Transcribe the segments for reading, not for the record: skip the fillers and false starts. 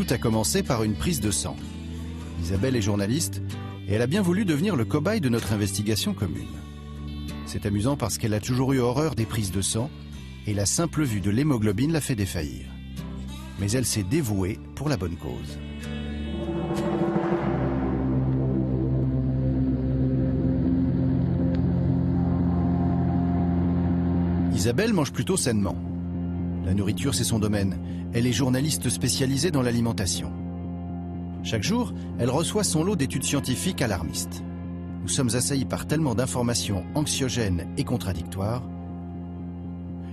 Tout a commencé par une prise de sang. Isabelle est journaliste et elle a bien voulu devenir le cobaye de notre investigation commune. C'est amusant parce qu'elle a toujours eu horreur des prises de sang et la simple vue de l'hémoglobine l'a fait défaillir. Mais elle s'est dévouée pour la bonne cause. Isabelle mange plutôt sainement. La nourriture, c'est son domaine. Elle est journaliste spécialisée dans l'alimentation. Chaque jour, elle reçoit son lot d'études scientifiques alarmistes. Nous sommes assaillis par tellement d'informations anxiogènes et contradictoires.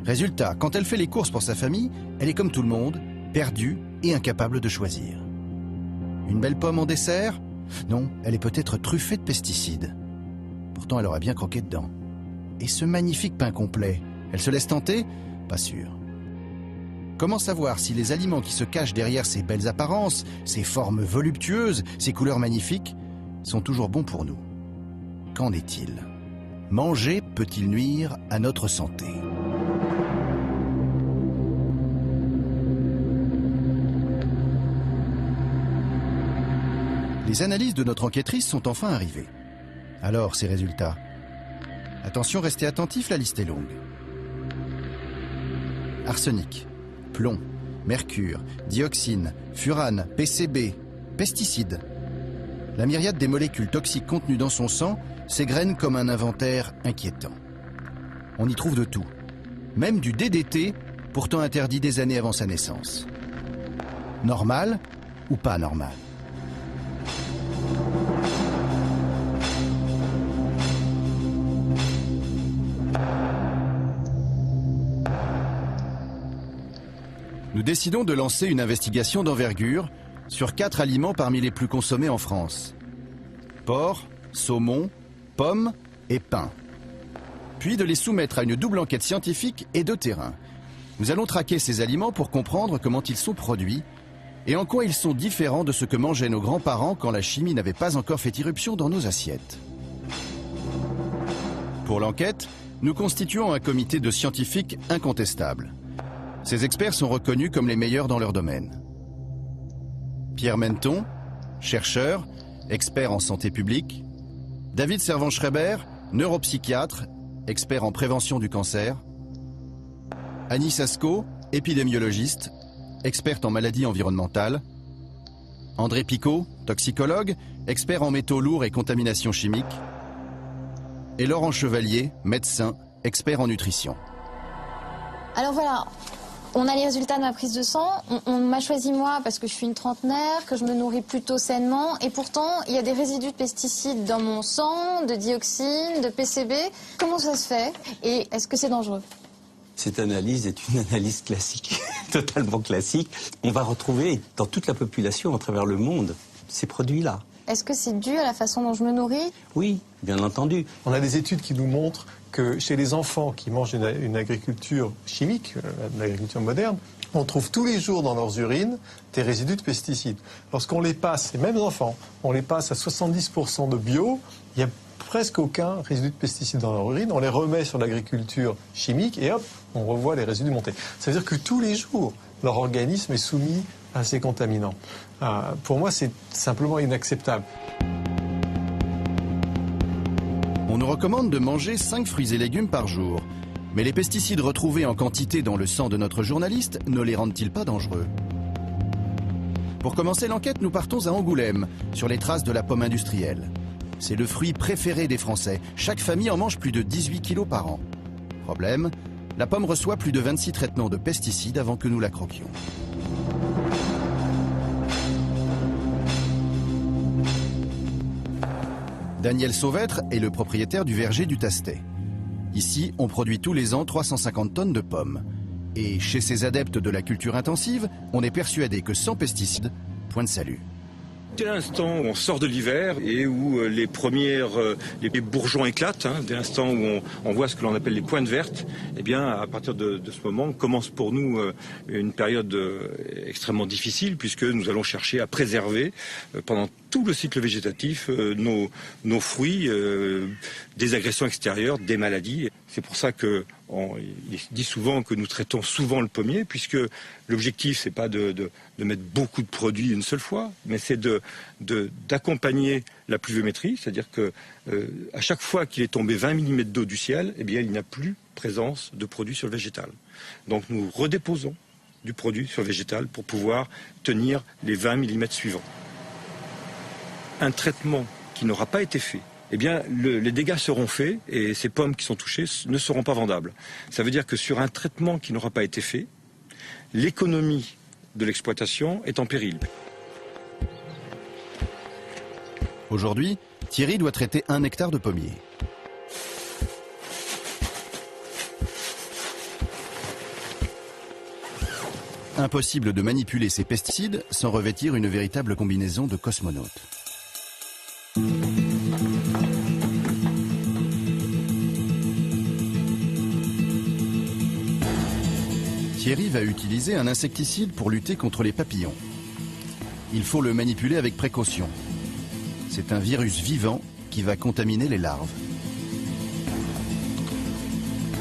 Résultat, quand elle fait les courses pour sa famille, elle est comme tout le monde, perdue et incapable de choisir. Une belle pomme en dessert? Non, elle est peut-être truffée de pesticides. Pourtant, elle aura bien croqué dedans. Et ce magnifique pain complet, elle se laisse tenter? Pas sûr. Comment savoir si les aliments qui se cachent derrière ces belles apparences, ces formes voluptueuses, ces couleurs magnifiques, sont toujours bons pour nous? Qu'en est-il? Manger peut-il nuire à notre santé? Les analyses de notre enquêtrice sont enfin arrivées. Alors, ces résultats? Attention, restez attentifs, la liste est longue. Arsenic, plomb, mercure, dioxine, furane, PCB, pesticides. La myriade des molécules toxiques contenues dans son sang s'égrène comme un inventaire inquiétant. On y trouve de tout, même du DDT, pourtant interdit des années avant sa naissance. Normal ou pas normal? Nous décidons de lancer une investigation d'envergure sur 4 aliments parmi les plus consommés en France. Porc, saumon, pommes et pain. Puis de les soumettre à une double enquête scientifique et de terrain. Nous allons traquer ces aliments pour comprendre comment ils sont produits et en quoi ils sont différents de ce que mangeaient nos grands-parents quand la chimie n'avait pas encore fait irruption dans nos assiettes. Pour l'enquête, nous constituons un comité de scientifiques incontestables. Ces experts sont reconnus comme les meilleurs dans leur domaine. Pierre Menton, chercheur, expert en santé publique. David Servan-Schreiber, neuropsychiatre, expert en prévention du cancer. Annie Sasko, épidémiologiste, experte en maladies environnementales. André Picot, toxicologue, expert en métaux lourds et contamination chimique. Et Laurent Chevalier, médecin, expert en nutrition. Alors voilà, on a les résultats de ma prise de sang. On m'a choisi moi parce que je suis une trentenaire, que je me nourris plutôt sainement. Et pourtant, il y a des résidus de pesticides dans mon sang, de dioxine, de PCB. Comment ça se fait? Et est-ce que c'est dangereux? Cette analyse est une analyse classique, totalement classique. On va retrouver dans toute la population à travers le monde ces produits-là. Est-ce que c'est dû à la façon dont je me nourris? Oui, bien entendu. On a des études qui nous montrent que chez les enfants qui mangent une agriculture chimique, une agriculture moderne, on trouve tous les jours dans leurs urines des résidus de pesticides. Lorsqu'on les passe, ces mêmes enfants, on les passe à 70% de bio, il n'y a presque aucun résidu de pesticides dans leur urine, on les remet sur l'agriculture chimique et hop, on revoit les résidus monter. Ça veut dire que tous les jours, leur organisme est soumis à ces contaminants. Pour moi, c'est simplement inacceptable. On nous recommande de manger 5 fruits et légumes par jour. Mais les pesticides retrouvés en quantité dans le sang de notre journaliste ne les rendent-ils pas dangereux? Pour commencer l'enquête, nous partons à Angoulême, sur les traces de la pomme industrielle. C'est le fruit préféré des Français. Chaque famille en mange plus de 18 kilos par an. Problème, la pomme reçoit plus de 26 traitements de pesticides avant que nous la croquions. Daniel Sauvêtre est le propriétaire du verger du Tastet. Ici, on produit tous les ans 350 tonnes de pommes. Et chez ces adeptes de la culture intensive, on est persuadé que sans pesticides, point de salut. Dès l'instant où on sort de l'hiver et où les bourgeons éclatent, dès l'instant où on voit ce que l'on appelle les pointes vertes, eh bien, à partir de ce moment, commence pour nous une période extrêmement difficile puisque nous allons chercher à préserver pendant tout le cycle végétatif nos fruits des agressions extérieures, des maladies. C'est pour ça que il dit souvent que nous traitons souvent le pommier, puisque l'objectif, c'est pas de mettre beaucoup de produits une seule fois, mais c'est d'accompagner la pluviométrie, c'est-à-dire que à chaque fois qu'il est tombé 20 mm d'eau du ciel, eh bien, il n'y a plus présence de produits sur le végétal. Donc nous redéposons du produit sur le végétal pour pouvoir tenir les 20 mm suivants. Un traitement qui n'aura pas été fait, eh bien, les dégâts seront faits et ces pommes qui sont touchées ne seront pas vendables. Ça veut dire que sur un traitement qui n'aura pas été fait, l'économie de l'exploitation est en péril. Aujourd'hui, Thierry doit traiter 1 hectare de pommiers. Impossible de manipuler ces pesticides sans revêtir une véritable combinaison de cosmonautes. Thierry va utiliser un insecticide pour lutter contre les papillons. Il faut le manipuler avec précaution. C'est un virus vivant qui va contaminer les larves.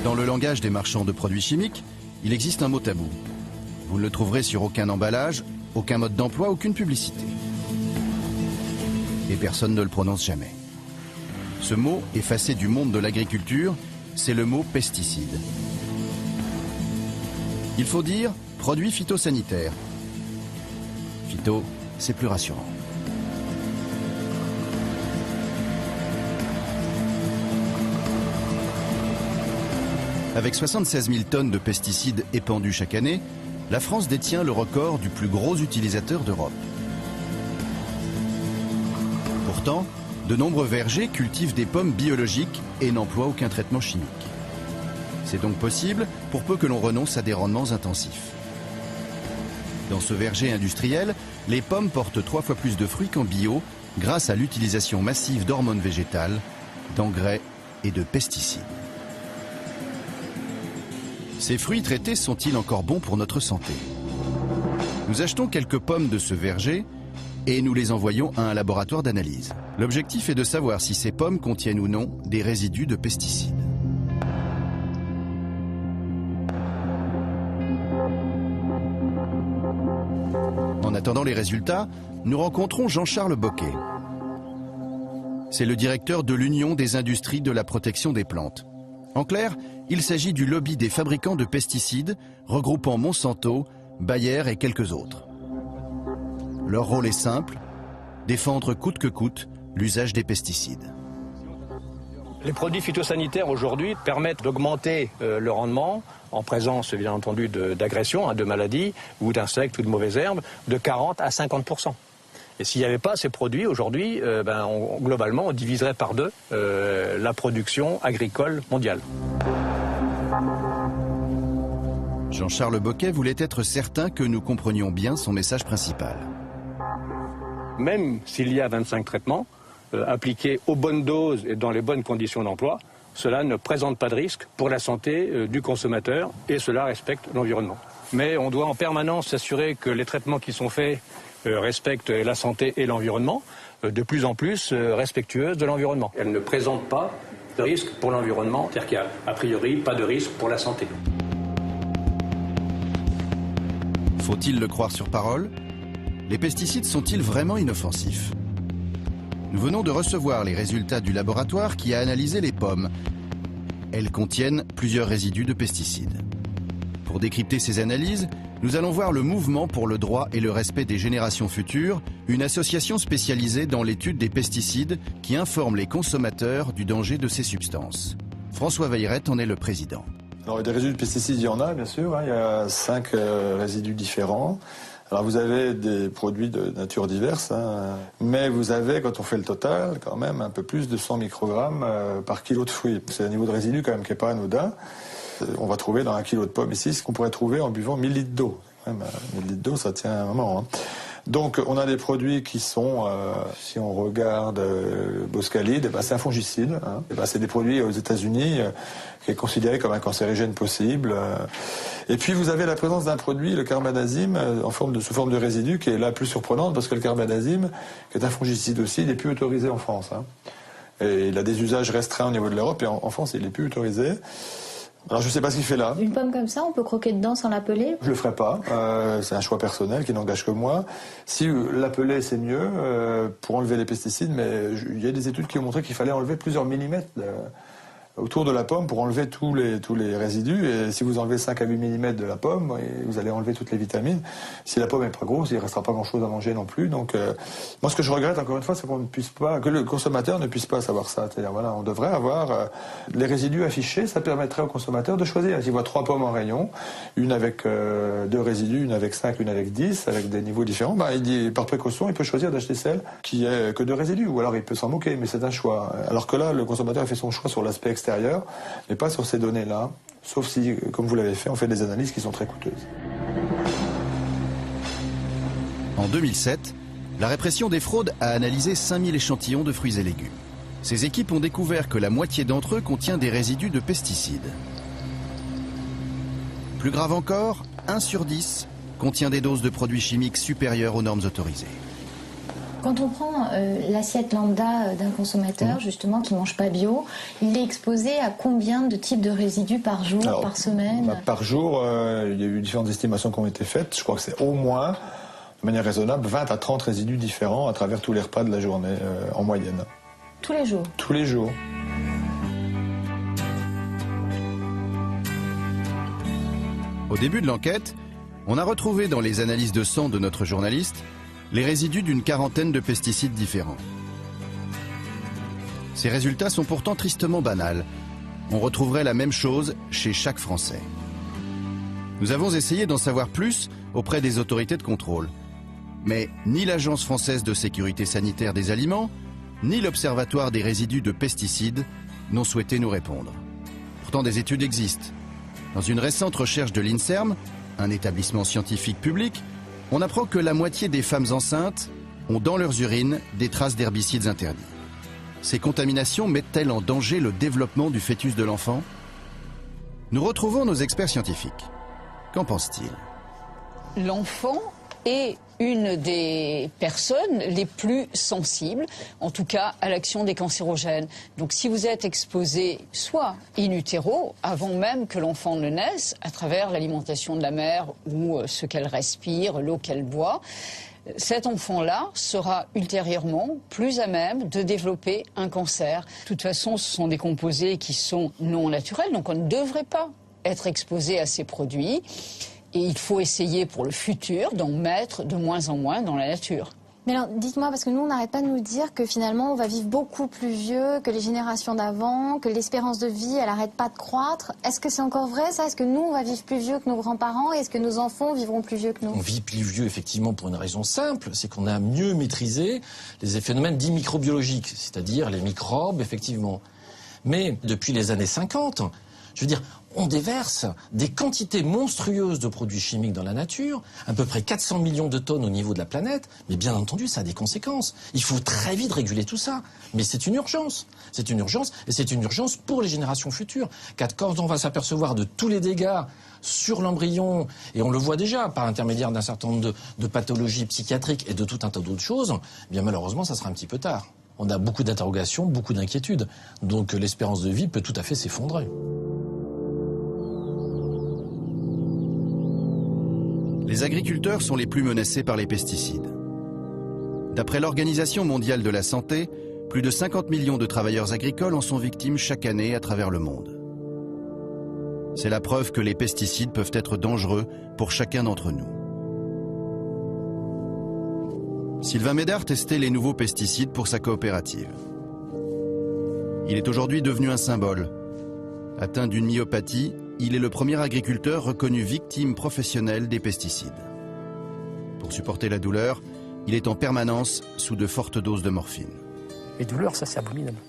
Dans le langage des marchands de produits chimiques, il existe un mot tabou. Vous ne le trouverez sur aucun emballage, aucun mode d'emploi, aucune publicité. Et personne ne le prononce jamais. Ce mot, effacé du monde de l'agriculture, c'est le mot pesticide. Il faut dire produit phytosanitaire. Phyto, c'est plus rassurant. Avec 76 000 tonnes de pesticides épandus chaque année, la France détient le record du plus gros utilisateur d'Europe. Pourtant, de nombreux vergers cultivent des pommes biologiques et n'emploient aucun traitement chimique. C'est donc possible pour peu que l'on renonce à des rendements intensifs. Dans ce verger industriel, les pommes portent 3 fois plus de fruits qu'en bio grâce à l'utilisation massive d'hormones végétales, d'engrais et de pesticides. Ces fruits traités sont-ils encore bons pour notre santé? Nous achetons quelques pommes de ce verger et nous les envoyons à un laboratoire d'analyse. L'objectif est de savoir si ces pommes contiennent ou non des résidus de pesticides. En attendant les résultats, nous rencontrons Jean-Charles Boquet. C'est le directeur de l'Union des industries de la protection des plantes. En clair, il s'agit du lobby des fabricants de pesticides, regroupant Monsanto, Bayer et quelques autres. Leur rôle est simple, défendre coûte que coûte l'usage des pesticides. Les produits phytosanitaires aujourd'hui permettent d'augmenter le rendement, en présence bien entendu d'agressions, de maladies ou d'insectes ou de mauvaises herbes, de 40 à 50%. Et s'il n'y avait pas ces produits aujourd'hui, globalement on diviserait par 2 la production agricole mondiale. Jean-Charles Boquet voulait être certain que nous comprenions bien son message principal. Même s'il y a 25 traitements, appliqués aux bonnes doses et dans les bonnes conditions d'emploi, cela ne présente pas de risque pour la santé du consommateur et cela respecte l'environnement. Mais on doit en permanence s'assurer que les traitements qui sont faits respectent la santé et l'environnement, de plus en plus respectueuses de l'environnement. Elles ne présentent pas de risque pour l'environnement, c'est-à-dire qu'il n'y a a priori pas de risque pour la santé. Faut-il le croire sur parole? Les pesticides sont-ils vraiment inoffensifs? Nous venons de recevoir les résultats du laboratoire qui a analysé les pommes. Elles contiennent plusieurs résidus de pesticides. Pour décrypter ces analyses, nous allons voir le Mouvement pour le droit et le respect des générations futures, une association spécialisée dans l'étude des pesticides qui informe les consommateurs du danger de ces substances. François Veilleret en est le président. Alors, des résidus de pesticides, il y en a, bien sûr. Il y a 5 résidus différents. Alors, vous avez des produits de nature diverse, mais vous avez, quand on fait le total, quand même un peu plus de 100 microgrammes par kilo de fruits. C'est un niveau de résidu quand même qui n'est pas anodin. On va trouver dans 1 kilo de pommes ici ce qu'on pourrait trouver en buvant 1000 litres d'eau. 1000 litres d'eau, ça tient un moment. Donc, on a des produits qui sont, si on regarde Boscalide, c'est un fongicide. C'est des produits aux États-Unis qui est considéré comme un cancérigène possible. Et puis, vous avez la présence d'un produit, le carbendazime, sous forme de résidu, qui est la plus surprenante parce que le carbendazime, qui est un fongicide aussi, il n'est plus autorisé en France. Et il a des usages restreints au niveau de l'Europe et en France, il n'est plus autorisé. Alors je ne sais pas ce qu'il fait là. Une pomme comme ça, on peut croquer dedans sans la peler? Je le ferai pas. C'est un choix personnel qui n'engage que moi. Si la peler, c'est mieux pour enlever les pesticides, mais il y a des études qui ont montré qu'il fallait enlever plusieurs millimètres autour de la pomme pour enlever tous les résidus. Et si vous enlevez 5 à 8 mm de la pomme, vous allez enlever toutes les vitamines. Si la pomme est pas grosse, il ne restera pas grand-chose à manger non plus. Donc, moi, ce que je regrette, encore une fois, c'est que le consommateur ne puisse pas savoir ça. C'est-à-dire, voilà, on devrait avoir les résidus affichés. Ça permettrait au consommateur de choisir. S'il voit 3 pommes en rayon, une avec 2 résidus, une avec 5, une avec 10, avec des niveaux différents, il dit, par précaution, il peut choisir d'acheter celle qui est que 2 résidus. Ou alors, il peut s'en moquer, mais c'est un choix. Alors que là, le consommateur a fait son choix sur l'aspect extérieur, mais pas sur ces données-là, sauf si, comme vous l'avez fait, on fait des analyses qui sont très coûteuses. En 2007, la répression des fraudes a analysé 5000 échantillons de fruits et légumes. Ces équipes ont découvert que la moitié d'entre eux contient des résidus de pesticides. Plus grave encore, 1 sur 10 contient des doses de produits chimiques supérieures aux normes autorisées. Quand on prend l'assiette lambda d'un consommateur, justement, qui ne mange pas bio, il est exposé à combien de types de résidus par jour, par semaine? Par jour, il y a eu différentes estimations qui ont été faites. Je crois que c'est au moins, de manière raisonnable, 20 à 30 résidus différents à travers tous les repas de la journée, en moyenne. Tous les jours? Tous les jours. Au début de l'enquête, on a retrouvé dans les analyses de sang de notre journaliste les résidus d'une quarantaine de pesticides différents. Ces résultats sont pourtant tristement banals. On retrouverait la même chose chez chaque Français. Nous avons essayé d'en savoir plus auprès des autorités de contrôle. Mais ni l'Agence française de sécurité sanitaire des aliments, ni l'Observatoire des résidus de pesticides n'ont souhaité nous répondre. Pourtant, des études existent. Dans une récente recherche de l'INSERM, un établissement scientifique public, on apprend que la moitié des femmes enceintes ont dans leurs urines des traces d'herbicides interdits. Ces contaminations mettent-elles en danger le développement du fœtus de l'enfant? Nous retrouvons nos experts scientifiques. Qu'en pense-t-il? L'enfant est une des personnes les plus sensibles, en tout cas à l'action des cancérogènes. Donc si vous êtes exposé soit in utero, avant même que l'enfant ne naisse, à travers l'alimentation de la mère ou ce qu'elle respire, l'eau qu'elle boit, cet enfant-là sera ultérieurement plus à même de développer un cancer. De toute façon, ce sont des composés qui sont non naturels, donc on ne devrait pas être exposé à ces produits. Et il faut essayer pour le futur d'en mettre de moins en moins dans la nature. Mais alors, dites-moi, parce que nous, on n'arrête pas de nous dire que finalement, on va vivre beaucoup plus vieux que les générations d'avant, que l'espérance de vie, elle n'arrête pas de croître. Est-ce que c'est encore vrai, ça? Est-ce que nous, on va vivre plus vieux que nos grands-parents? Et est-ce que nos enfants vivront plus vieux que nous? On vit plus vieux, effectivement, pour une raison simple, c'est qu'on a mieux maîtrisé les phénomènes dits microbiologiques, c'est-à-dire les microbes, effectivement. Mais depuis les années 50, je veux dire, on déverse des quantités monstrueuses de produits chimiques dans la nature, à peu près 400 millions de tonnes au niveau de la planète, mais bien entendu, ça a des conséquences. Il faut très vite réguler tout ça. Mais c'est une urgence. C'est une urgence, et c'est une urgence pour les générations futures. Quand on va s'apercevoir de tous les dégâts sur l'embryon, et on le voit déjà par l'intermédiaire d'un certain nombre de pathologies psychiatriques et de tout un tas d'autres choses, eh bien malheureusement, ça sera un petit peu tard. On a beaucoup d'interrogations, beaucoup d'inquiétudes. Donc l'espérance de vie peut tout à fait s'effondrer. Les agriculteurs sont les plus menacés par les pesticides. D'après l'Organisation mondiale de la santé, plus de 50 millions de travailleurs agricoles en sont victimes chaque année à travers le monde. C'est la preuve que les pesticides peuvent être dangereux pour chacun d'entre nous. Sylvain Médard testait les nouveaux pesticides pour sa coopérative. Il est aujourd'hui devenu un symbole. Atteint d'une myopathie, il est le premier agriculteur reconnu victime professionnelle des pesticides. Pour supporter la douleur, il est en permanence sous de fortes doses de morphine. Les douleurs, ça c'est abominable.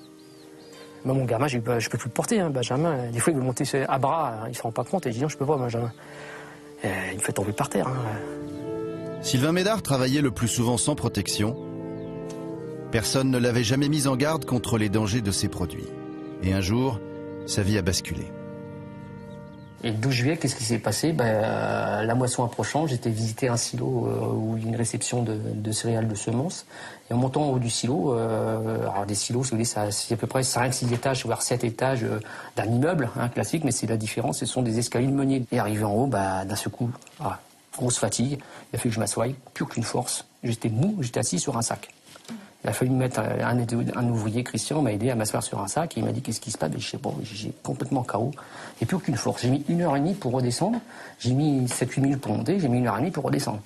Moi, mon gamin, je peux plus le porter, hein, Benjamin. Des fois, il veut monter à bras, il ne se rend pas compte et je dis non, je peux pas, Benjamin. Il me fait tomber par terre. Hein. Sylvain Médard travaillait le plus souvent sans protection. Personne ne l'avait jamais mis en garde contre les dangers de ces produits. Et un jour, sa vie a basculé. Et le 12 juillet, qu'est-ce qui s'est passé? La moisson approchant, j'étais visiter un silo où il y a une réception de céréales de semences. Et en montant en haut du silo, alors des silos, c'est à peu près 5-6 étages, voire 7 étages d'un immeuble classique, mais c'est la différence, ce sont des escaliers de meunier. Et arrivé en haut, d'un seul coup, grosse fatigue, il a fallu que je m'assoie, plus aucune force. J'étais mou, j'étais assis sur un sac. Il a fallu me mettre un ouvrier, Christian, m'a aidé à m'asseoir sur un sac. Et il m'a dit qu'est-ce qui se passe. Je sais pas, j'ai complètement KO. Et plus aucune force. J'ai mis 1h30 pour redescendre. J'ai mis 7-8 minutes pour monter. J'ai mis 1h30 pour redescendre.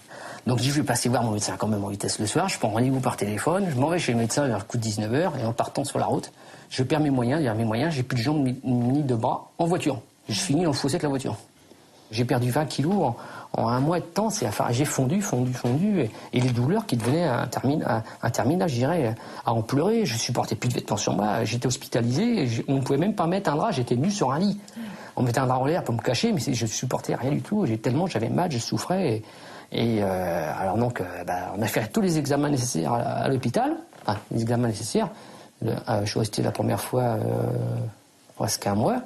Donc je vais passer voir mon médecin quand même en vitesse le soir. Je prends rendez-vous par téléphone. Je m'en vais chez le médecin vers le coup de 19h. Et en partant sur la route, je perds mes moyens. J'ai plus de jambes ni de bras en voiture. Je finis dans le fossé avec la voiture. J'ai perdu 20 kilos en un mois de temps. J'ai fondu. Et les douleurs qui devenaient interminables, je dirais, à en pleurer. Je supportais plus de vêtements sur moi. J'étais hospitalisé. On ne pouvait même pas mettre un drap. J'étais nu sur un lit. On mettait un drap en l'air pour me cacher, mais je supportais rien du tout. Tellement j'avais mal, je souffrais. Alors donc, on a fait tous les examens nécessaires à l'hôpital. Enfin, les examens nécessaires. Je suis resté la première fois presque un mois.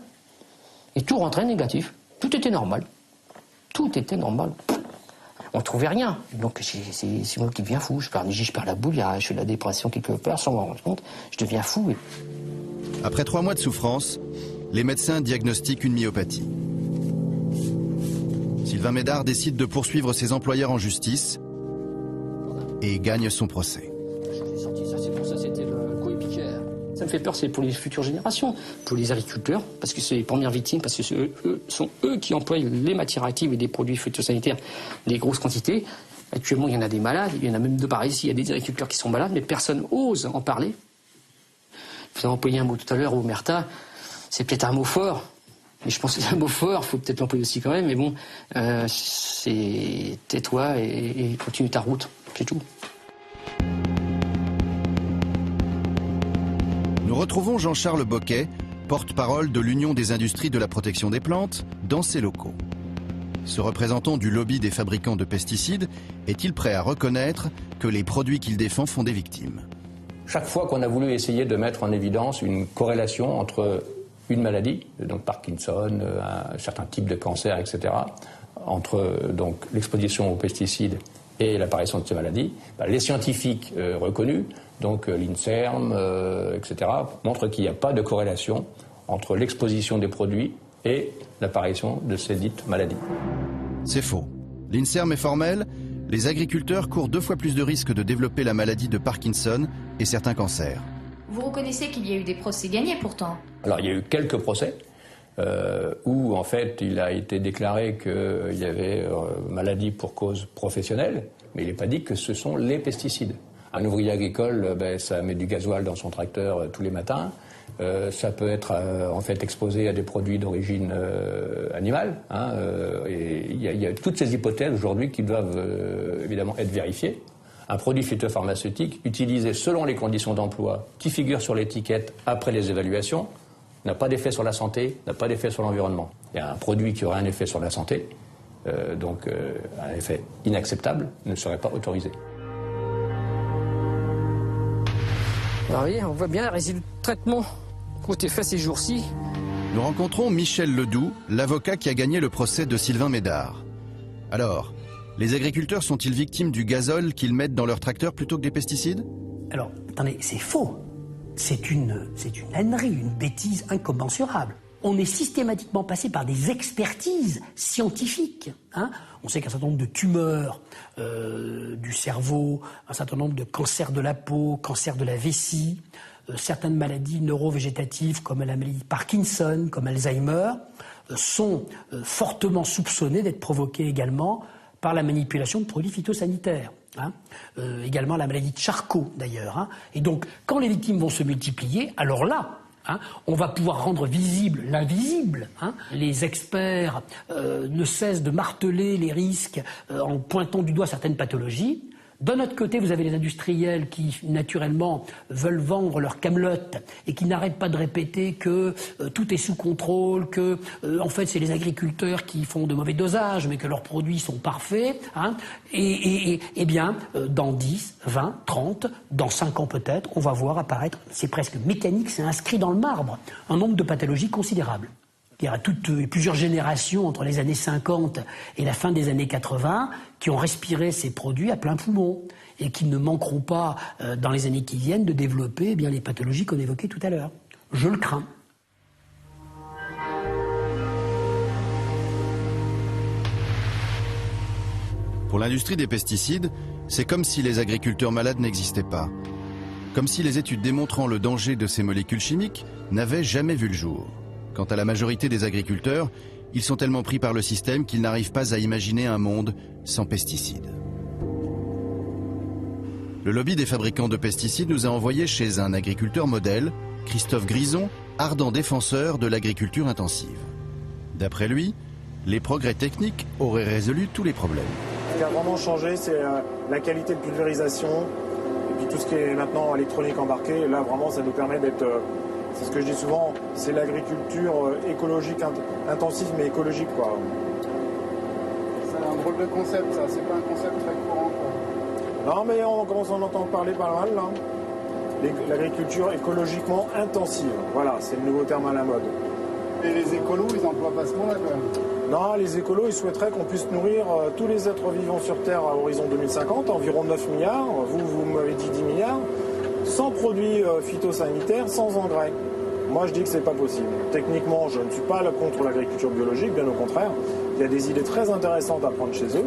Et tout rentrait négatif. Tout était normal. Tout était normal. On ne trouvait rien. Donc c'est moi qui deviens fou. Je perds la boule, je fais de la dépression quelque part sans m'en rendre compte. Je deviens fou. Après 3 mois de souffrance, les médecins diagnostiquent une myopathie. Sylvain Médard décide de poursuivre ses employeurs en justice et gagne son procès. Ça me fait peur, c'est pour les futures générations, pour les agriculteurs, parce que c'est les premières victimes, parce que sont eux qui emploient les matières actives et des produits phytosanitaires, des grosses quantités. Actuellement, il y en a des malades, il y en a même de par ici, il y a des agriculteurs qui sont malades, mais personne n'ose en parler. Vous avez employé un mot tout à l'heure, omerta, c'est peut-être un mot fort, mais je pense que c'est un mot fort, il faut peut-être l'employer aussi quand même, mais bon, c'est tais-toi et continue ta route, c'est tout. Nous retrouvons Jean-Charles Boquet, porte-parole de l'Union des industries de la protection des plantes, dans ses locaux. Ce représentant du lobby des fabricants de pesticides est-il prêt à reconnaître que les produits qu'il défend font des victimes? Chaque fois qu'on a voulu essayer de mettre en évidence une corrélation entre une maladie, donc Parkinson, un certain type de cancer, etc., entre donc l'exposition aux pesticides et l'apparition de ces maladies, les scientifiques reconnus, donc l'INSERM, etc., montrent qu'il n'y a pas de corrélation entre l'exposition des produits et l'apparition de ces dites maladies. C'est faux. L'INSERM est formel, les agriculteurs courent 2 fois plus de risques de développer la maladie de Parkinson et certains cancers. Vous reconnaissez qu'il y a eu des procès gagnés pourtant? Alors il y a eu quelques procès où en fait il a été déclaré qu'il y avait maladie pour cause professionnelle, mais il n'est pas dit que ce sont les pesticides. Un ouvrier agricole, ça met du gasoil dans son tracteur tous les matins. Ça peut être en fait exposé à des produits d'origine animale. Et il y a toutes ces hypothèses aujourd'hui qui doivent évidemment être vérifiées. Un produit phytopharmaceutique utilisé selon les conditions d'emploi qui figurent sur l'étiquette après les évaluations n'a pas d'effet sur la santé, n'a pas d'effet sur l'environnement. Il y a un produit qui aurait un effet sur la santé, donc un effet inacceptable, ne serait pas autorisé. Alors, oui, on voit bien les résidus de traitement qui ont été faits ces jours-ci. Nous rencontrons Michel Ledoux, l'avocat qui a gagné le procès de Sylvain Médard. Alors, les agriculteurs sont-ils victimes du gazole qu'ils mettent dans leur tracteur plutôt que des pesticides? Alors, attendez, c'est faux. C'est une ânerie, une bêtise incommensurable. On est systématiquement passé par des expertises scientifiques. On sait qu'un certain nombre de tumeurs du cerveau, un certain nombre de cancers de la peau, cancers de la vessie, certaines maladies neurovégétatives comme la maladie de Parkinson, comme Alzheimer, sont fortement soupçonnées d'être provoquées également par la manipulation de produits phytosanitaires. Également la maladie de Charcot d'ailleurs. Et donc quand les victimes vont se multiplier, alors là, on va pouvoir rendre visible l'invisible. Les experts ne cessent de marteler les risques en pointant du doigt certaines pathologies. De notre côté, vous avez les industriels qui, naturellement, veulent vendre leur camelote et qui n'arrêtent pas de répéter que tout est sous contrôle, que, en fait, c'est les agriculteurs qui font de mauvais dosages, mais que leurs produits sont parfaits. Et bien, dans 10, 20, 30, dans 5 ans peut-être, on va voir apparaître, c'est presque mécanique, c'est inscrit dans le marbre, un nombre de pathologies considérable. Il y aura plusieurs générations entre les années 50 et la fin des années 80 qui ont respiré ces produits à plein poumon et qui ne manqueront pas, dans les années qui viennent, de développer les pathologies qu'on évoquait tout à l'heure. Je le crains. Pour l'industrie des pesticides, c'est comme si les agriculteurs malades n'existaient pas. Comme si les études démontrant le danger de ces molécules chimiques n'avaient jamais vu le jour. Quant à la majorité des agriculteurs, ils sont tellement pris par le système qu'ils n'arrivent pas à imaginer un monde sans pesticides. Le lobby des fabricants de pesticides nous a envoyés chez un agriculteur modèle, Christophe Grison, ardent défenseur de l'agriculture intensive. D'après lui, les progrès techniques auraient résolu tous les problèmes. Ce qui a vraiment changé, c'est la qualité de pulvérisation et puis tout ce qui est maintenant électronique embarqué. Là, vraiment, ça nous permet d'être... c'est ce que je dis souvent, c'est l'agriculture écologique, intensive mais écologique, quoi. C'est un drôle de concept, ça. C'est pas un concept très courant, quoi. Non, mais on commence à en entendre parler pas mal, là. L'agriculture écologiquement intensive. Voilà, c'est le nouveau terme à la mode. Et les écolos, ils emploient pas ce mot-là, quand même. Non, les écolos, ils souhaiteraient qu'on puisse nourrir tous les êtres vivants sur Terre à horizon 2050, environ 9 milliards, vous m'avez dit 10 milliards, sans produits phytosanitaires, sans engrais. Moi, je dis que c'est pas possible. Techniquement, je ne suis pas contre l'agriculture biologique, bien au contraire. Il y a des idées très intéressantes à prendre chez eux.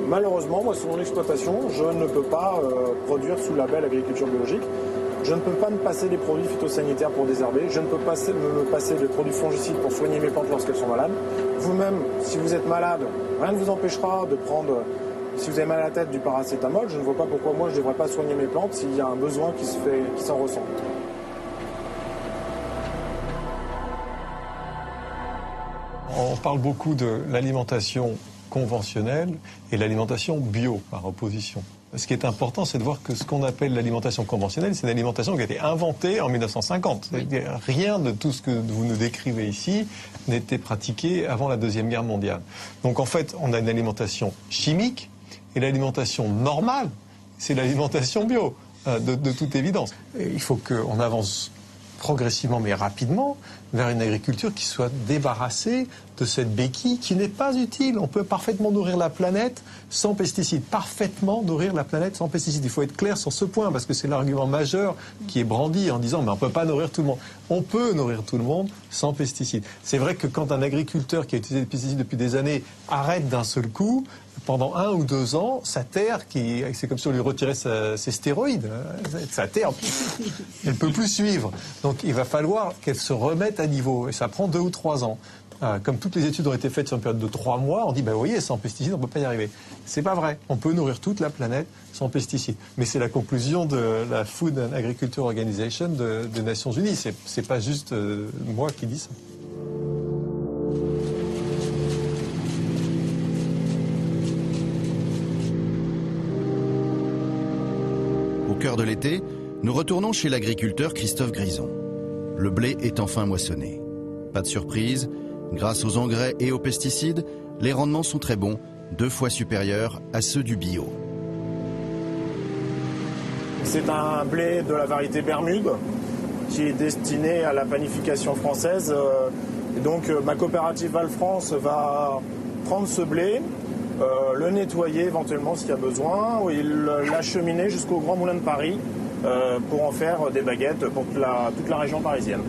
Malheureusement, moi, sur mon exploitation, je ne peux pas produire sous label agriculture biologique. Je ne peux pas me passer des produits phytosanitaires pour désherber. Je ne peux pas me passer des produits fongicides pour soigner mes plantes lorsqu'elles sont malades. Vous-même, si vous êtes malade, rien ne vous empêchera de prendre, si vous avez mal à la tête, du paracétamol. Je ne vois pas pourquoi moi je ne devrais pas soigner mes plantes s'il y a un besoin qui s'en ressent. On parle beaucoup de l'alimentation conventionnelle et l'alimentation bio par opposition. Ce qui est important, c'est de voir que ce qu'on appelle l'alimentation conventionnelle, c'est une alimentation qui a été inventée en 1950. Oui. Rien de tout ce que vous nous décrivez ici n'était pratiqué avant la Deuxième Guerre mondiale. Donc en fait, on a une alimentation chimique et l'alimentation normale, c'est l'alimentation bio, de toute évidence. Et il faut qu'on avance progressivement mais rapidement vers une agriculture qui soit débarrassée de cette béquille qui n'est pas utile. On peut parfaitement nourrir la planète sans pesticides, parfaitement nourrir la planète sans pesticides. Il faut être clair sur ce point parce que c'est l'argument majeur qui est brandi en disant mais on ne peut pas nourrir tout le monde. On peut nourrir tout le monde sans pesticides. C'est vrai que quand un agriculteur qui a utilisé des pesticides depuis des années arrête d'un seul coup, pendant 1 ou 2 ans, sa terre, c'est comme si on lui retirait ses stéroïdes, sa terre, elle ne peut plus suivre. Donc il va falloir qu'elle se remette à niveau. Et ça prend 2 ou 3 ans. Comme toutes les études ont été faites sur une période de 3 mois, on dit, vous voyez, sans pesticides, on ne peut pas y arriver. C'est pas vrai. On peut nourrir toute la planète sans pesticides. Mais c'est la conclusion de la Food and Agriculture Organization des Nations Unies. C'est pas juste moi qui dis ça. Au cœur de l'été, nous retournons chez l'agriculteur Christophe Grison. Le blé est enfin moissonné. Pas de surprise, grâce aux engrais et aux pesticides, les rendements sont très bons, 2 fois supérieurs à ceux du bio. C'est un blé de la variété Bermude qui est destiné à la panification française. Et donc ma coopérative Val France va prendre ce blé, le nettoyer éventuellement s'il y a besoin, et l'acheminer jusqu'au Grand Moulin de Paris pour en faire des baguettes pour toute la région parisienne.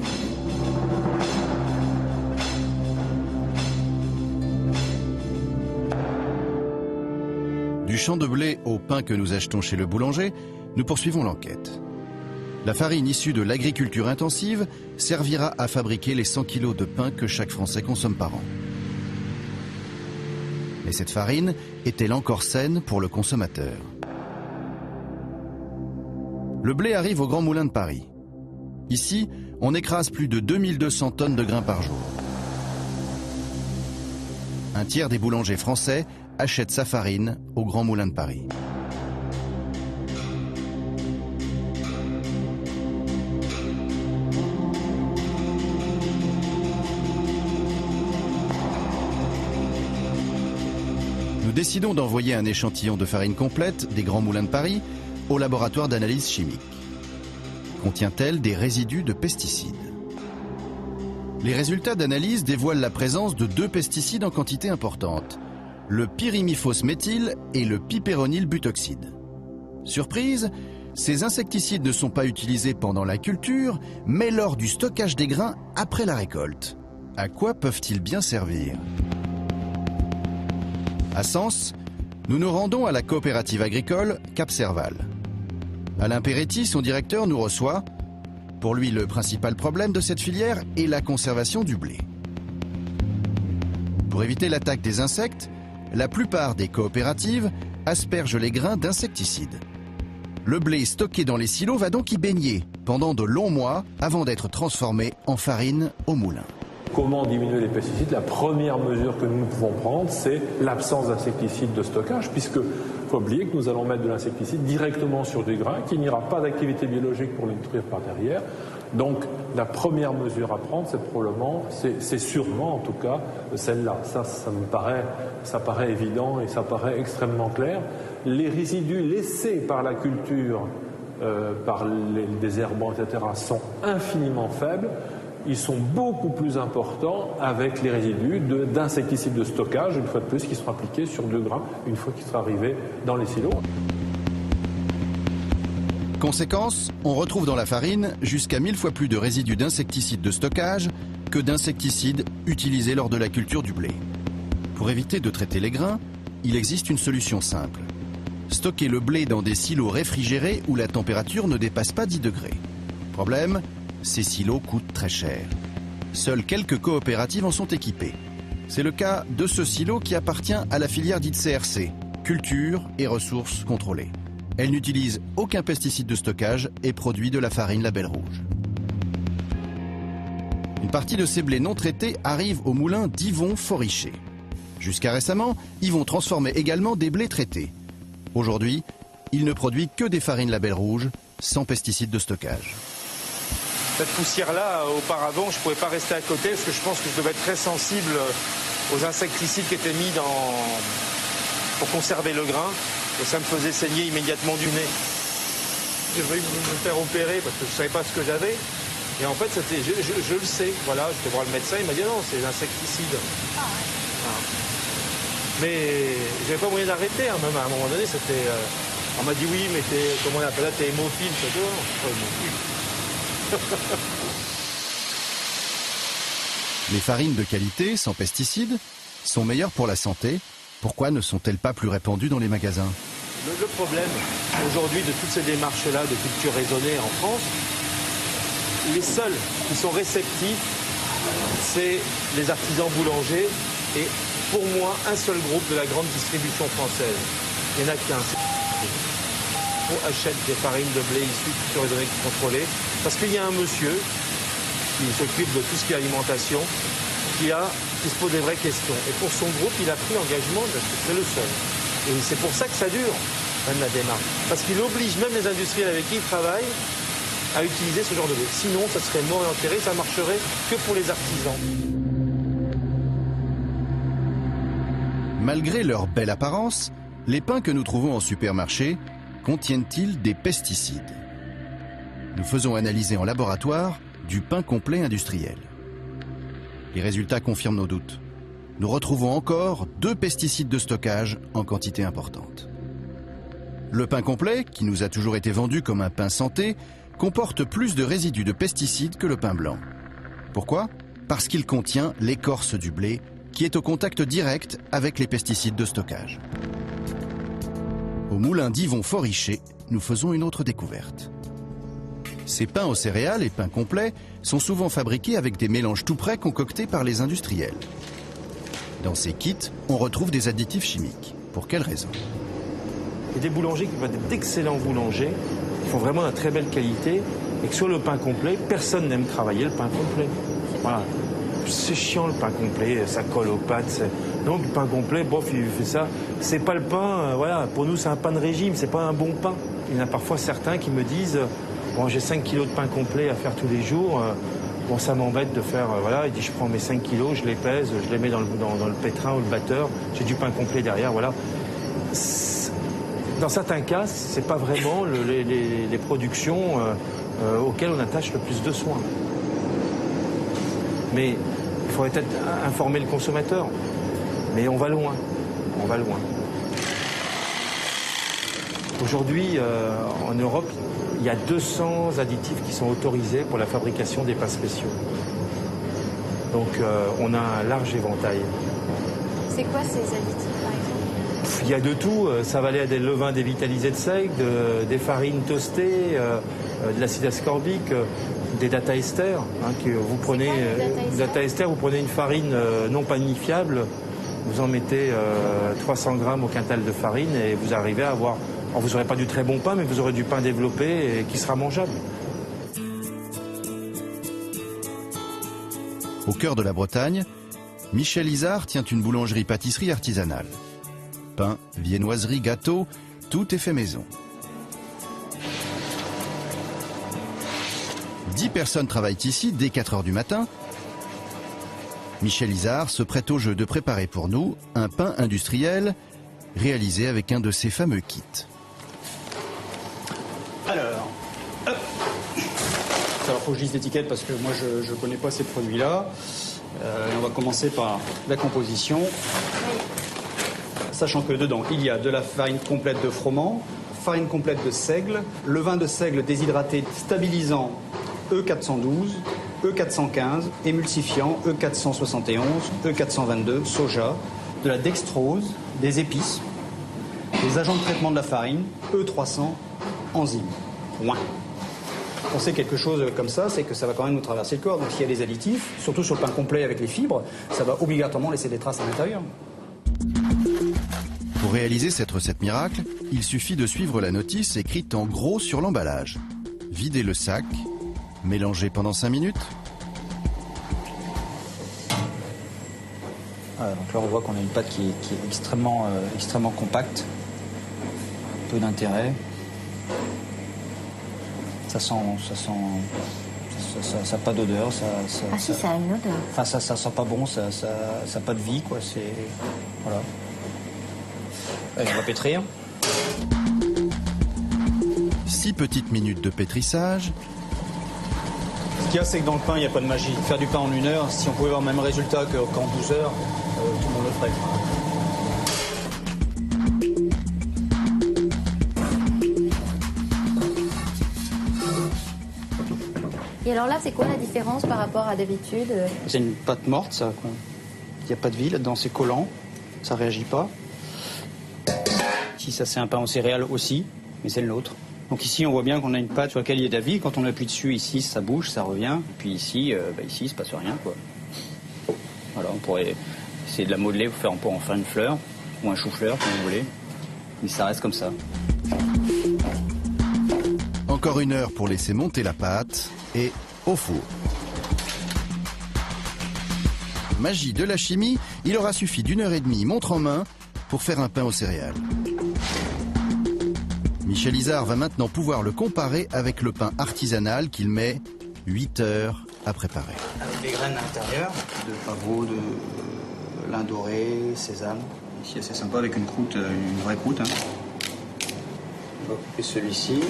Du champ de blé au pain que nous achetons chez le boulanger, nous poursuivons l'enquête. La farine issue de l'agriculture intensive servira à fabriquer les 100 kilos de pain que chaque Français consomme par an. Mais cette farine est-elle encore saine pour le consommateur? Le blé arrive au Grand Moulin de Paris. Ici, on écrase plus de 2200 tonnes de grains par jour. Un tiers des boulangers français achètent sa farine au Grand Moulin de Paris. Nous décidons d'envoyer un échantillon de farine complète des Grands Moulins de Paris au laboratoire d'analyse chimique. Contient-elle des résidus de pesticides? Les résultats d'analyse dévoilent la présence de 2 pesticides en quantité importante, le pyrimifos-méthyle et le piperonil-butoxide. Surprise, ces insecticides ne sont pas utilisés pendant la culture, mais lors du stockage des grains après la récolte. À quoi peuvent-ils bien servir? À Sens, nous nous rendons à la coopérative agricole Cap Serval. Alain Peretti, son directeur, nous reçoit. Pour lui, le principal problème de cette filière est la conservation du blé. Pour éviter l'attaque des insectes, la plupart des coopératives aspergent les grains d'insecticides. Le blé stocké dans les silos va donc y baigner pendant de longs mois avant d'être transformé en farine au moulin. Comment diminuer les pesticides? La première mesure que nous pouvons prendre, c'est l'absence d'insecticides de stockage, puisque faut oublier que nous allons mettre de l'insecticide directement sur du grain, qu'il n'y aura pas d'activité biologique pour le détruire par derrière. Donc la première mesure à prendre, c'est sûrement en tout cas celle-là. Ça paraît évident et ça paraît extrêmement clair. Les résidus laissés par la culture, par les désherbants, etc., sont infiniment faibles. Ils sont beaucoup plus importants avec les résidus d'insecticides de stockage, une fois de plus, qui seront appliqués sur 2 grains une fois qu'ils seront arrivés dans les silos. Conséquence, on retrouve dans la farine jusqu'à 1000 fois plus de résidus d'insecticides de stockage que d'insecticides utilisés lors de la culture du blé. Pour éviter de traiter les grains, il existe une solution simple. Stocker le blé dans des silos réfrigérés où la température ne dépasse pas 10 degrés. Problème, ces silos coûtent très cher. Seules quelques coopératives en sont équipées. C'est le cas de ce silo qui appartient à la filière dite CRC, Culture et Ressources Contrôlées. Elle n'utilise aucun pesticide de stockage et produit de la farine Label Rouge. Une partie de ces blés non traités arrive au moulin d'Yvon-Foriché. Jusqu'à récemment, Yvon transformait également des blés traités. Aujourd'hui, il ne produit que des farines Label Rouge, sans pesticides de stockage. Cette poussière-là, auparavant, je ne pouvais pas rester à côté parce que je pense que je devais être très sensible aux insecticides qui étaient mis pour conserver le grain. Et ça me faisait saigner immédiatement du nez. J'ai voulu me faire opérer parce que je ne savais pas ce que j'avais. Et en fait, je le sais. Voilà, je vais voir le médecin, il m'a dit non, c'est l'insecticide. Voilà. Mais j'avais pas moyen d'arrêter. Hein. Même à un moment donné, on m'a dit oui, mais comment on appelle là, t'es hémophile. Je dis, non, je suis pas hémophile. Les farines de qualité, sans pesticides, sont meilleures pour la santé. Pourquoi ne sont-elles pas plus répandues dans les magasins? Le problème aujourd'hui de toutes ces démarches-là de culture raisonnée en France, les seuls qui sont réceptifs, c'est les artisans boulangers et pour moi un seul groupe de la grande distribution française. Il n'y en a qu'un. On achète des farines de blé issues de culture raisonnée contrôlée parce qu'il y a un monsieur qui s'occupe de tout ce qui est alimentation qui se pose des vraies questions. Et pour son groupe, il a pris l'engagement, c'est le seul. Et c'est pour ça que ça dure, même la démarche. Parce qu'il oblige même les industriels avec qui il travaille à utiliser ce genre de blé. Sinon, ça serait mort et enterré, ça marcherait que pour les artisans. Malgré leur belle apparence, les pains que nous trouvons en supermarché contiennent-ils des pesticides? Nous faisons analyser en laboratoire du pain complet industriel. Les résultats confirment nos doutes. Nous retrouvons encore 2 pesticides de stockage en quantité importante. Le pain complet, qui nous a toujours été vendu comme un pain santé, comporte plus de résidus de pesticides que le pain blanc. Pourquoi? Parce qu'il contient l'écorce du blé, qui est au contact direct avec les pesticides de stockage. Au moulin d'Yvon-Foriché, nous faisons une autre découverte. Ces pains aux céréales et pains complets sont souvent fabriqués avec des mélanges tout prêts concoctés par les industriels. Dans ces kits, on retrouve des additifs chimiques. Pour quelles raisons? Il y a des boulangers qui peuvent être d'excellents boulangers, qui font vraiment de très belle qualité, et que sur le pain complet, personne n'aime travailler le pain complet. Voilà. C'est chiant le pain complet, ça colle aux pâtes. Donc le pain complet, bof, il fait ça. C'est pas le pain, voilà, pour nous c'est un pain de régime, c'est pas un bon pain. Il y en a parfois certains qui me disent, bon j'ai 5 kilos de pain complet à faire tous les jours, bon ça m'embête de faire, voilà, il dit je prends mes 5 kilos, je les pèse, je les mets dans le pétrin ou le batteur, j'ai du pain complet derrière, voilà. Dans certains cas, c'est pas vraiment les productions auxquelles on attache le plus de soin. Mais il faudrait peut-être informer le consommateur. Mais on va loin. On va loin. Aujourd'hui, en Europe, il y a 200 additifs qui sont autorisés pour la fabrication des pains spéciaux. Donc on a un large éventail. C'est quoi ces additifs, par exemple? Il y a de tout. Ça va aller des levains dévitalisés de seigle, des farines toastées, de l'acide ascorbique, des data ester. Que vous prenez, data ester, vous prenez une farine non panifiable, vous en mettez 300 grammes au quintal de farine et vous arrivez à avoir... Alors vous n'aurez pas du très bon pain, mais vous aurez du pain développé et qui sera mangeable. Au cœur de la Bretagne, Michel Izard tient une boulangerie-pâtisserie artisanale. Pain, viennoiserie, gâteaux, tout est fait maison. 10 personnes travaillent ici dès 4 heures du matin. Michel Izard se prête au jeu de préparer pour nous un pain industriel réalisé avec un de ses fameux kits. Alors, hop. Alors, faut que je lise l'étiquette parce que moi je ne connais pas ces produits-là. On va commencer par la composition. Sachant que dedans, il y a de la farine complète de froment, farine complète de seigle, levain de seigle déshydraté stabilisant E412, E415, émulsifiant E471, E422, soja, de la dextrose, des épices, des agents de traitement de la farine, E300, enzymes. Point. On sait quelque chose comme ça, c'est que ça va quand même nous traverser le corps. Donc s'il y a des additifs, surtout sur le pain complet avec les fibres, ça va obligatoirement laisser des traces à l'intérieur. Pour réaliser cette recette miracle, il suffit de suivre la notice écrite en gros sur l'emballage. Vider le sac, mélanger pendant 5 minutes. Donc là on voit qu'on a une pâte qui est extrêmement compacte, peu d'intérêt. Ça n'a pas d'odeur. Ah si, ça a une odeur. Enfin, ça sent pas bon, ça n'a pas de vie, quoi. Voilà. Allez, on va pétrir. 6 petites minutes de pétrissage. Ce qu'il y a, c'est que dans le pain, il n'y a pas de magie. Faire du pain en 1 heure, si on pouvait avoir le même résultat qu'en 12 heures, tout le monde le ferait. Et alors là, c'est quoi la différence par rapport à d'habitude? C'est une pâte morte, ça. Il n'y a pas de vie là-dedans, c'est collant, ça ne réagit pas. Ici, ça c'est un pain aux céréales aussi, mais c'est le nôtre. Donc ici, on voit bien qu'on a une pâte sur laquelle il y a de la vie. Quand on appuie dessus, ici, ça bouge, ça revient. Et puis ici, ici, il ne se passe rien, quoi. Voilà, on pourrait essayer de la modeler pour en faire une fleur, ou un chou-fleur, comme vous voulez. Mais ça reste comme ça. Encore 1 heure pour laisser monter la pâte et au four. Magie de la chimie, il aura suffi d'1 heure et demie, montre en main, pour faire un pain aux céréales. Michel Izard va maintenant pouvoir le comparer avec le pain artisanal qu'il met 8 heures à préparer. Avec les graines à l'intérieur, de pavot, de lin doré, sésame. Ici, c'est sympa avec une croûte, une vraie croûte. Hein. On va couper celui-ci.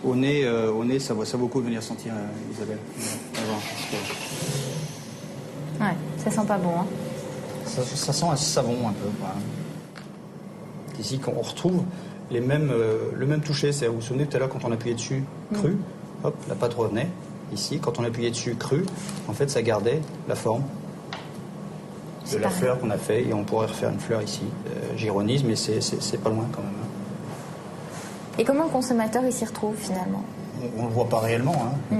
Au nez, ça vaut beaucoup de venir sentir, Isabelle. Ouais, ça sent pas bon. Hein. Ça sent un savon un peu. Voilà. Ici, on retrouve le même toucher. Vous vous souvenez tout à l'heure quand on appuyait dessus cru, hop, la pâte revenait. Ici, quand on appuyait dessus cru, en fait, ça gardait la forme de la fleur qu'on a fait. Et on pourrait refaire une fleur ici. J'ironise, mais c'est pas loin quand même. Et comment le consommateur il s'y retrouve finalement? On ne le voit pas réellement. Hein.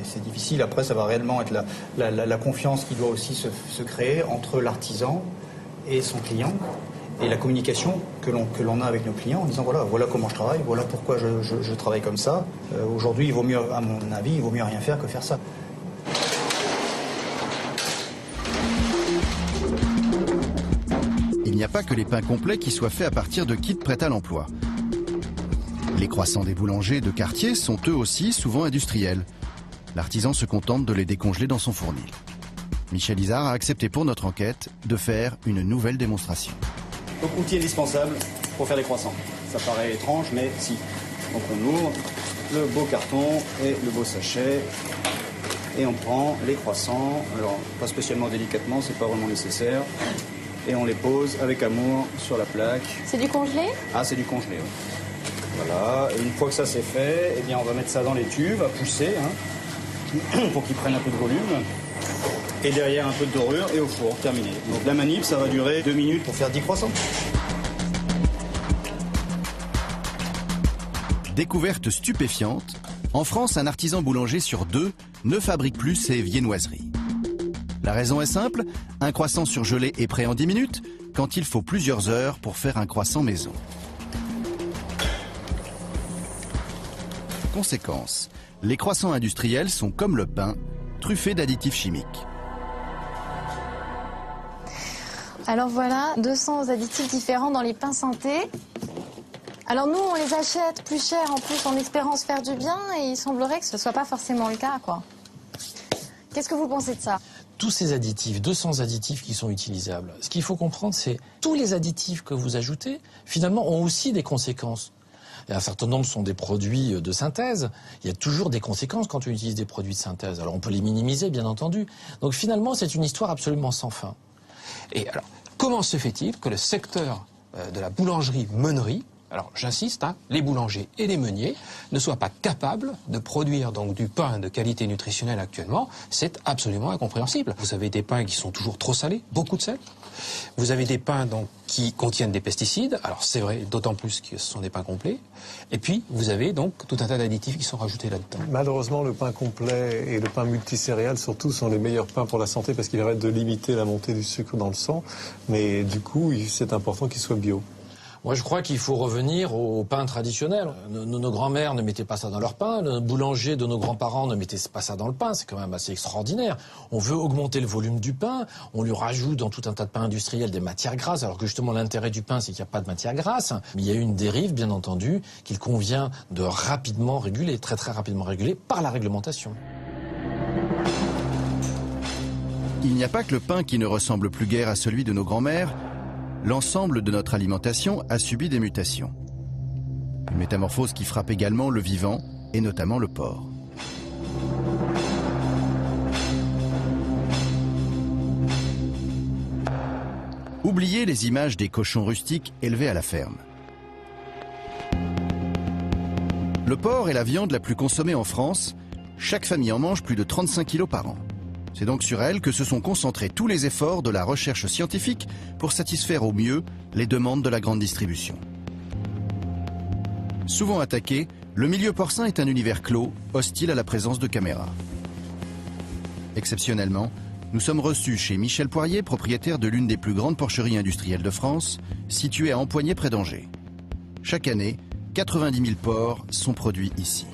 C'est difficile. Après, ça va réellement être la confiance qui doit aussi se créer entre l'artisan et son client. Et la communication que l'on a avec nos clients en disant voilà comment je travaille, voilà pourquoi je travaille comme ça. Aujourd'hui, il vaut mieux, à mon avis, il vaut mieux rien faire que faire ça. Il n'y a pas que les pains complets qui soient faits à partir de kits prêts à l'emploi. Les croissants des boulangers de quartier sont eux aussi souvent industriels. L'artisan se contente de les décongeler dans son fournil. Michel Izard a accepté pour notre enquête de faire une nouvelle démonstration. Donc, outil indispensable pour faire des croissants. Ça paraît étrange, mais si. Donc on ouvre, le beau carton et le beau sachet. Et on prend les croissants, alors pas spécialement délicatement, c'est pas vraiment nécessaire. Et on les pose avec amour sur la plaque. C'est du congelé? Ah, c'est du congelé, oui. Voilà, et une fois que ça c'est fait, eh bien on va mettre ça dans les tubes à pousser, pour qu'ils prennent un peu de volume. Et derrière un peu de dorure et au four, terminé. Donc la manip, ça va durer 2 minutes pour faire 10 croissants. Découverte stupéfiante, en France, un artisan boulanger sur 2 ne fabrique plus ses viennoiseries. La raison est simple, un croissant surgelé est prêt en 10 minutes, quand il faut plusieurs heures pour faire un croissant maison. Conséquence, les croissants industriels sont comme le pain, truffés d'additifs chimiques. Alors voilà, 200 additifs différents dans les pains synthés. Alors nous, on les achète plus cher en plus en espérant se faire du bien et il semblerait que ce ne soit pas forcément le cas, quoi. Qu'est-ce que vous pensez de ça? Tous ces additifs, 200 additifs qui sont utilisables, ce qu'il faut comprendre, c'est tous les additifs que vous ajoutez, finalement, ont aussi des conséquences. Et un certain nombre sont des produits de synthèse. Il y a toujours des conséquences quand on utilise des produits de synthèse. Alors on peut les minimiser, bien entendu. Donc finalement, c'est une histoire absolument sans fin. Et alors, comment se fait-il que le secteur de la boulangerie-meunerie, alors j'insiste, les boulangers et les meuniers ne soient pas capables de produire donc du pain de qualité nutritionnelle actuellement? C'est absolument incompréhensible. Vous avez des pains qui sont toujours trop salés, beaucoup de sel. Vous avez des pains donc qui contiennent des pesticides, alors c'est vrai, d'autant plus que ce sont des pains complets. Et puis vous avez donc tout un tas d'additifs qui sont rajoutés là-dedans. Malheureusement, le pain complet et le pain multicéréales surtout sont les meilleurs pains pour la santé parce qu'ils permettent de limiter la montée du sucre dans le sang. Mais du coup, c'est important qu'ils soient bio. Moi, je crois qu'il faut revenir au pain traditionnel. Nos grands-mères ne mettaient pas ça dans leur pain, le boulanger de nos grands-parents ne mettait pas ça dans le pain, c'est quand même assez extraordinaire. On veut augmenter le volume du pain, on lui rajoute dans tout un tas de pains industriels des matières grasses, alors que justement l'intérêt du pain, c'est qu'il n'y a pas de matières grasses. Mais il y a une dérive, bien entendu, qu'il convient de rapidement réguler, très très rapidement réguler, par la réglementation. Il n'y a pas que le pain qui ne ressemble plus guère à celui de nos grands-mères. L'ensemble de notre alimentation a subi des mutations. Une métamorphose qui frappe également le vivant, et notamment le porc. Oubliez les images des cochons rustiques élevés à la ferme. Le porc est la viande la plus consommée en France. Chaque famille en mange plus de 35 kilos par an. C'est donc sur elle que se sont concentrés tous les efforts de la recherche scientifique pour satisfaire au mieux les demandes de la grande distribution. Souvent attaqué, le milieu porcin est un univers clos, hostile à la présence de caméras. Exceptionnellement, nous sommes reçus chez Michel Poirier, propriétaire de l'une des plus grandes porcheries industrielles de France, située à Empoigné près d'Angers. Chaque année, 90 000 porcs sont produits ici.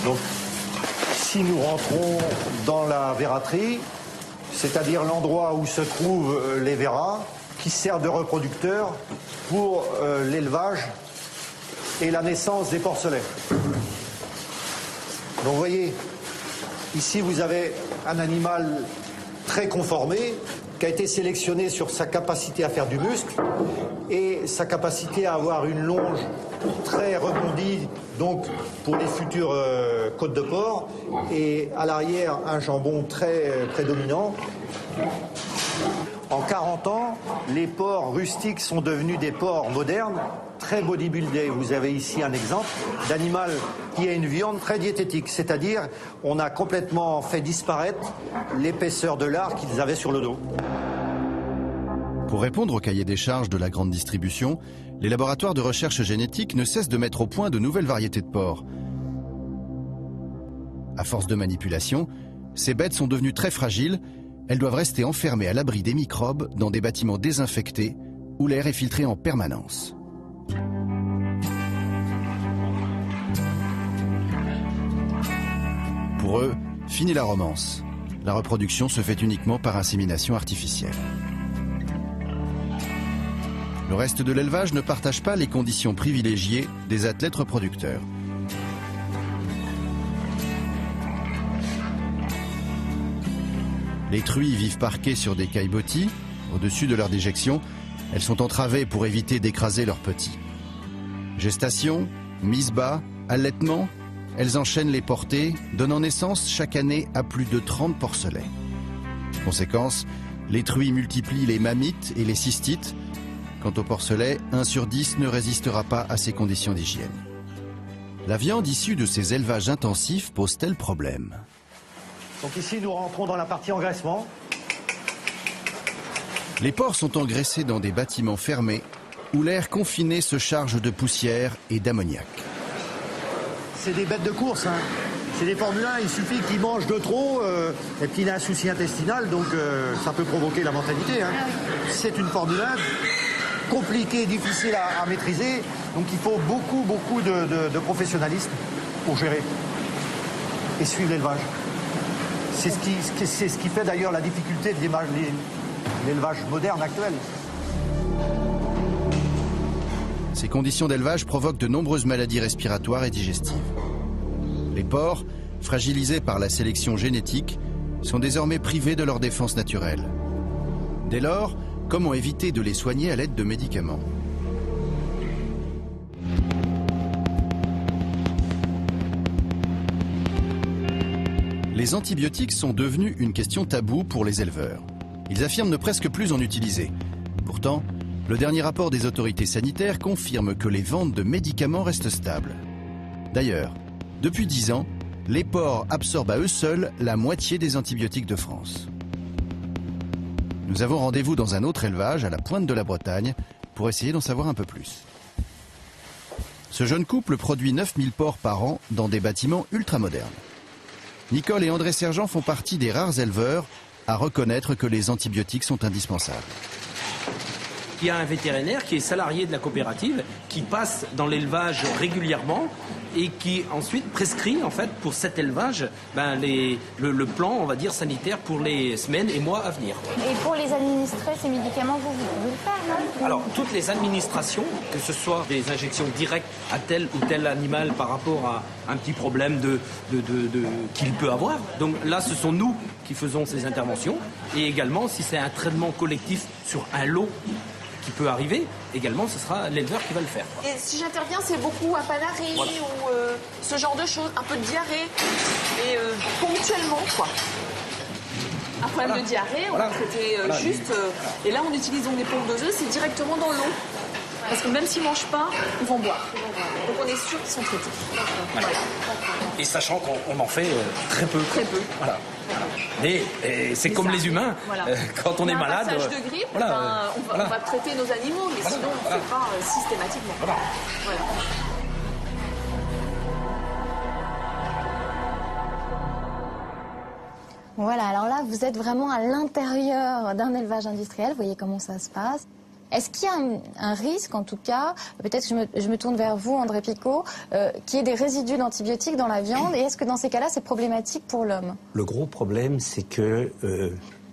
Donc, si nous rentrons dans la verraterie, c'est-à-dire l'endroit où se trouvent les verras, qui servent de reproducteurs pour l'élevage et la naissance des porcelets. Donc, vous voyez, ici, vous avez un animal très conformé, qui a été sélectionné sur sa capacité à faire du muscle et sa capacité à avoir une longe très rebondie, donc pour les futures côtes de porc, et à l'arrière un jambon très prédominant. En 40 ans, les porcs rustiques sont devenus des porcs modernes, très bodybuildés. Vous avez ici un exemple d'animal qui a une viande très diététique, c'est-à-dire on a complètement fait disparaître l'épaisseur de lard qu'ils avaient sur le dos. Pour répondre au cahier des charges de la grande distribution, les laboratoires de recherche génétique ne cessent de mettre au point de nouvelles variétés de porcs. À force de manipulation, ces bêtes sont devenues très fragiles. Elles doivent rester enfermées à l'abri des microbes dans des bâtiments désinfectés où l'air est filtré en permanence. Pour eux, fini la romance. La reproduction se fait uniquement par insémination artificielle. Le reste de l'élevage ne partage pas les conditions privilégiées des athlètes reproducteurs. Les truies vivent parquées sur des caillebotis, au-dessus de leur déjection. Elles sont entravées pour éviter d'écraser leurs petits. Gestation, mise bas, allaitement, elles enchaînent les portées, donnant naissance chaque année à plus de 30 porcelets. Conséquence, les truies multiplient les mammites et les cystites. Quant au porcelet, 1 sur 10 ne résistera pas à ces conditions d'hygiène. La viande issue de ces élevages intensifs pose-t-elle problème? Donc ici, nous rentrons dans la partie engraissement. Les porcs sont engraissés dans des bâtiments fermés où l'air confiné se charge de poussière et d'ammoniac. C'est des bêtes de course, hein. C'est des Formule 1, il suffit qu'ils mangent de trop et puis il a un souci intestinal, donc ça peut provoquer la mortalité. Hein. C'est une Formule 1 compliquée, difficile à maîtriser, donc il faut beaucoup de professionnalisme pour gérer et suivre l'élevage. C'est ce qui fait d'ailleurs la difficulté de l'élevage moderne actuel. Ces conditions d'élevage provoquent de nombreuses maladies respiratoires et digestives. Les porcs, fragilisés par la sélection génétique, sont désormais privés de leur défense naturelle. Dès lors, comment éviter de les soigner à l'aide de médicaments? Les antibiotiques sont devenus une question taboue pour les éleveurs. Ils affirment ne presque plus en utiliser. Pourtant, le dernier rapport des autorités sanitaires confirme que les ventes de médicaments restent stables. D'ailleurs, depuis 10 ans, les porcs absorbent à eux seuls la moitié des antibiotiques de France. Nous avons rendez-vous dans un autre élevage à la pointe de la Bretagne pour essayer d'en savoir un peu plus. Ce jeune couple produit 9000 porcs par an dans des bâtiments ultramodernes. Nicole et André Sergent font partie des rares éleveurs à reconnaître que les antibiotiques sont indispensables. Il y a un vétérinaire qui est salarié de la coopérative, qui passe dans l'élevage régulièrement et qui ensuite prescrit en fait pour cet élevage le plan, on va dire, sanitaire pour les semaines et mois à venir. Et pour les administrer, ces médicaments, vous pouvez le faire, non? Alors, toutes les administrations, que ce soit des injections directes à tel ou tel animal par rapport à un petit problème qu'il peut avoir, donc là, ce sont nous qui faisons ces interventions, et également, si c'est un traitement collectif sur un lot qui peut arriver, également ce sera l'éleveur qui va le faire. Et si j'interviens, c'est beaucoup à Panari ou ce genre de choses, un peu de diarrhée, et ponctuellement quoi. Un problème de diarrhée, on va traiter juste, et là on utilise donc des pompes doseuses, c'est directement dans l'eau. Parce que même s'ils ne mangent pas, ils vont boire. Donc on est sûr qu'ils sont traités. Voilà. Et sachant qu'on en fait très peu. Très peu. Voilà. Mais c'est comme les humains, voilà. Quand on est malade... Un passage de grippe, voilà, on va traiter nos animaux, mais sinon on ne fait pas systématiquement. Voilà. Voilà, alors là, vous êtes vraiment à l'intérieur d'un élevage industriel. Vous voyez comment ça se passe. Est-ce qu'il y a un risque, en tout cas, peut-être que je me tourne vers vous, André Picot, qu'il y ait des résidus d'antibiotiques dans la viande, et est-ce que dans ces cas-là, c'est problématique pour l'homme? Le gros problème, c'est que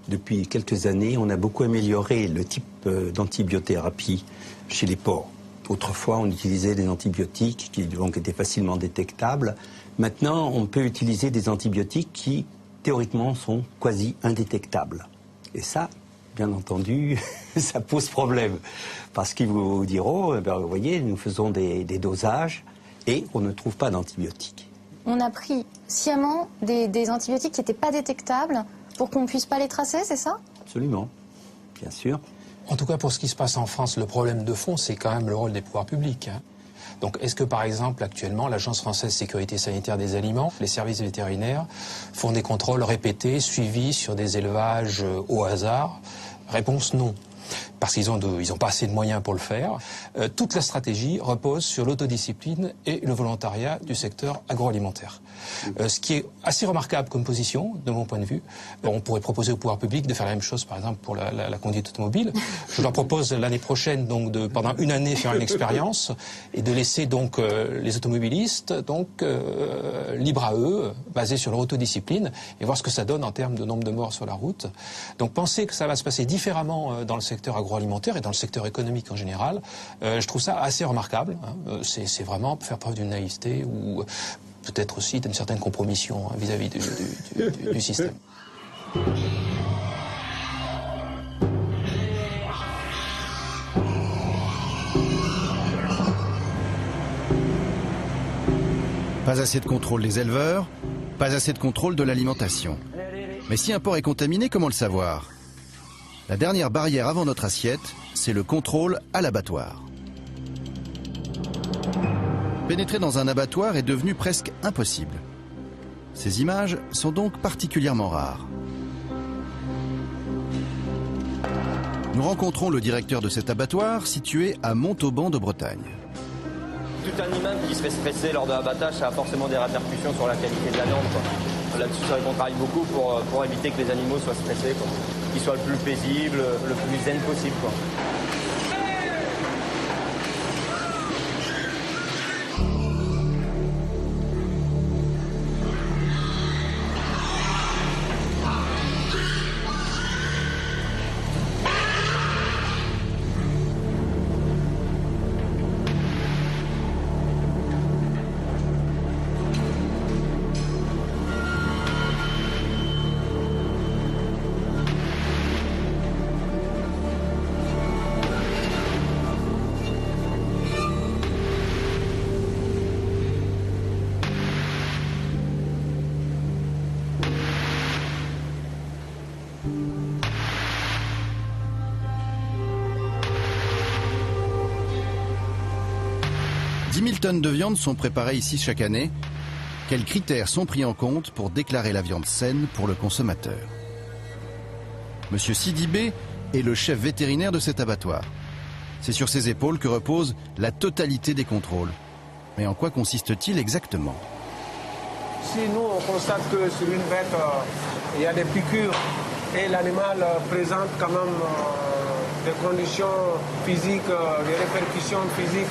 depuis quelques années, on a beaucoup amélioré le type d'antibiothérapie chez les porcs. Autrefois, on utilisait des antibiotiques qui donc étaient facilement détectables. Maintenant, on peut utiliser des antibiotiques qui, théoriquement, sont quasi indétectables. Et ça, bien entendu, ça pose problème. Parce qu'ils vous diront, vous voyez, nous faisons des dosages et on ne trouve pas d'antibiotiques. On a pris sciemment des antibiotiques qui n'étaient pas détectables pour qu'on ne puisse pas les tracer, c'est ça? Absolument, bien sûr. En tout cas, pour ce qui se passe en France, le problème de fond, c'est quand même le rôle des pouvoirs publics. Donc, est-ce que, par exemple, actuellement, l'Agence française de sécurité sanitaire des aliments, les services vétérinaires, font des contrôles répétés, suivis sur des élevages au hasard? Réponse non. Parce qu'ils ont pas assez de moyens pour le faire. Toute la stratégie repose sur l'autodiscipline et le volontariat du secteur agroalimentaire. Ce qui est assez remarquable comme position, de mon point de vue. On pourrait proposer au pouvoir public de faire la même chose, par exemple, pour la conduite automobile. Je leur propose l'année prochaine, donc, pendant une année, faire une expérience et de laisser donc les automobilistes libres à eux, basés sur leur autodiscipline, et voir ce que ça donne en termes de nombre de morts sur la route. Donc, penser que ça va se passer différemment dans le secteur agroalimentaire et dans le secteur économique en général, je trouve ça assez remarquable. C'est vraiment faire preuve d'une naïveté ou peut-être aussi d'une certaine compromission vis-à-vis du système. Pas assez de contrôle des éleveurs, pas assez de contrôle de l'alimentation. Mais si un porc est contaminé, comment le savoir? La dernière barrière avant notre assiette, c'est le contrôle à l'abattoir. Pénétrer dans un abattoir est devenu presque impossible. Ces images sont donc particulièrement rares. Nous rencontrons le directeur de cet abattoir situé à Montauban de Bretagne. Tout animal qui se fait stresser lors de l'abattage, ça a forcément des répercussions sur la qualité de la viande. Là-dessus, c'est vrai qu'on travaille beaucoup pour éviter que les animaux soient stressés, qu'ils soient le plus paisibles, le plus zen possible, quoi. Tonnes de viande sont préparées ici chaque année. Quels critères sont pris en compte pour déclarer la viande saine pour le consommateur? Monsieur Sidibé est le chef vétérinaire de cet abattoir. C'est sur ses épaules que repose la totalité des contrôles. Mais en quoi consiste-t-il exactement? Si nous on constate que sur une bête il y a des piqûres et l'animal présente quand même des conditions physiques, des répercussions physiques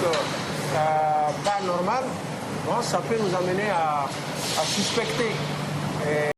pas normales, bon, ça peut nous amener à suspecter.